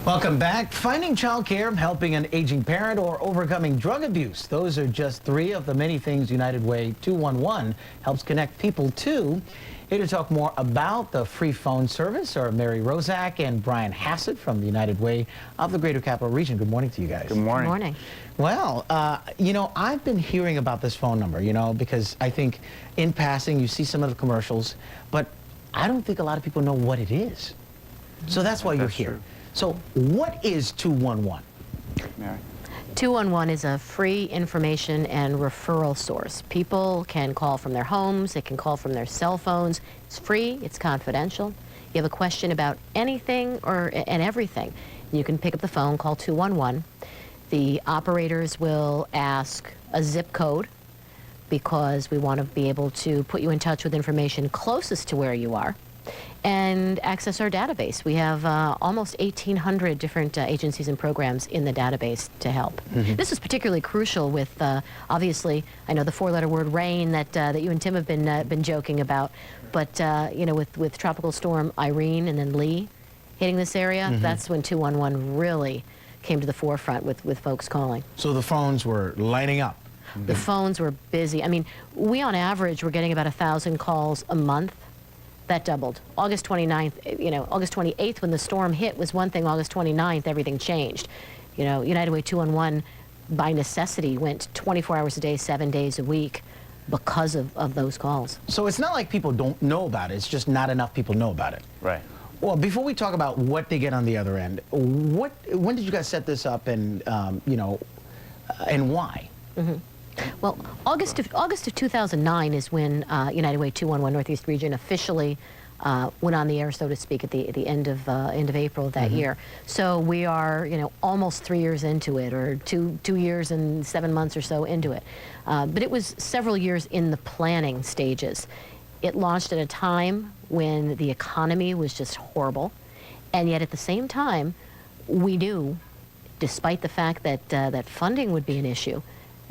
Welcome back. Finding childcare, helping an aging parent, or overcoming drug abuse. Those are just three of the many things United Way 211 helps connect people to. Here to talk more about the free phone service are Mary Rozak and Brian Hassett from the United Way of the Greater Capital Region. Good morning to you guys. Good morning. Good morning. Well, I've been hearing about this phone number, because I think in passing you see some of the commercials, but I don't think a lot of people know what it is. So that's why you're here. True. So what is 211? Mary? 211 is a free information and referral source. People can call from their homes, they can call from their cell phones. It's free, it's confidential. You have a question about anything and everything, you can pick up the phone, call 211. The operators will ask a zip code because we want to be able to put you in touch with information closest to where you are, and access our database. We have almost 1,800 different agencies and programs in the database to help. Mm-hmm. This is particularly crucial with, obviously, I know the four-letter word rain that you and Tim have been joking about, but with Tropical Storm Irene and then Lee hitting this area, mm-hmm. that's when 211 really came to the forefront with folks calling. So the phones were lining up. Mm-hmm. The phones were busy. I mean, we on average were getting about 1,000 calls a month. That doubled. August 29th, August 28th when the storm hit was one thing. August 29th, everything changed. United Way 211, by necessity, went 24 hours a day, 7 days a week because of those calls. So it's not like people don't know about it. It's just not enough people know about it. Right. Well, before we talk about what they get on the other end, when did you guys set this up, and and why? Mm-hmm. Well, August of 2009 is when United Way 211 Northeast Region officially went on the air, so to speak, at the end of April of that mm-hmm. year. So we are, almost 3 years into it, or two years and 7 months or so into it. But it was several years in the planning stages. It launched at a time when the economy was just horrible, and yet at the same time, we knew, despite the fact that that funding would be an issue,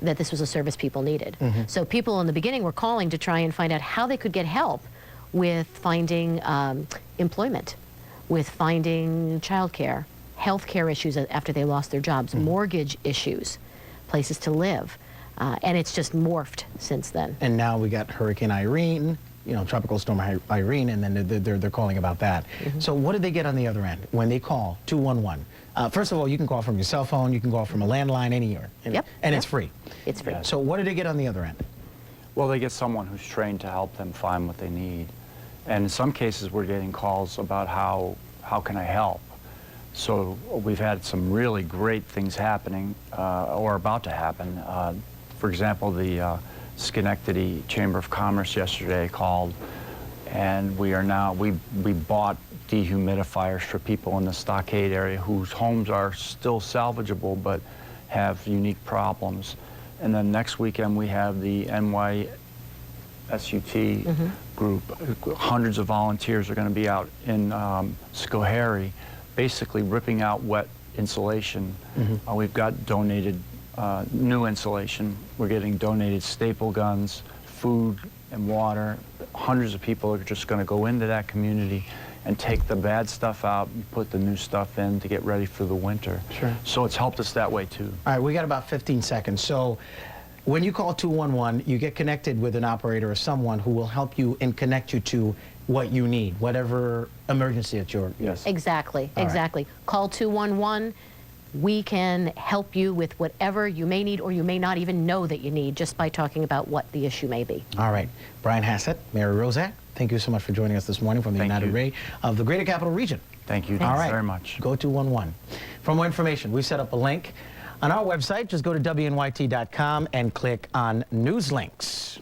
that this was a service people needed. Mm-hmm. So people in the beginning were calling to try and find out how they could get help with finding employment, with finding childcare, health care issues after they lost their jobs, mm-hmm. mortgage issues, places to live. And it's just morphed since then. And now we got Hurricane Irene, Tropical Storm Irene, and then they're calling about that. Mm-hmm. So what do they get on the other end when they call 211? First of all, you can call from your cell phone, you can call from a landline anywhere, and it's free. It's free. Yeah. So what do they get on the other end? Well, they get someone who's trained to help them find what they need. And in some cases, we're getting calls about how can I help? So we've had some really great things happening or about to happen. For example, the Schenectady Chamber of Commerce yesterday called, and we bought dehumidifiers for people in the stockade area whose homes are still salvageable but have unique problems. And then next weekend we have the NYSUT mm-hmm. group. Hundreds of volunteers are going to be out in Schoharie, basically ripping out wet insulation. Mm-hmm. We've got donated new insulation. We're getting donated staple guns, food and water. Hundreds of people are just going to go into that community and take the bad stuff out and put the new stuff in to get ready for the winter. Sure. So it's helped us that way too. All right, we got about 15 seconds. So when you call 211, you get connected with an operator or someone who will help you and connect you to what you need, whatever emergency it's your. Yes. Exactly, exactly. Right. Call 211. We can help you with whatever you may need or you may not even know that you need just by talking about what the issue may be. All right. Brian Hassett, Mary Rozak, thank you so much for joining us this morning from the United Way of the Greater Capital Region. Thank you. All right. Very much. Go to 211. For more information, we've set up a link on our website. Just go to WNYT.com and click on News Links.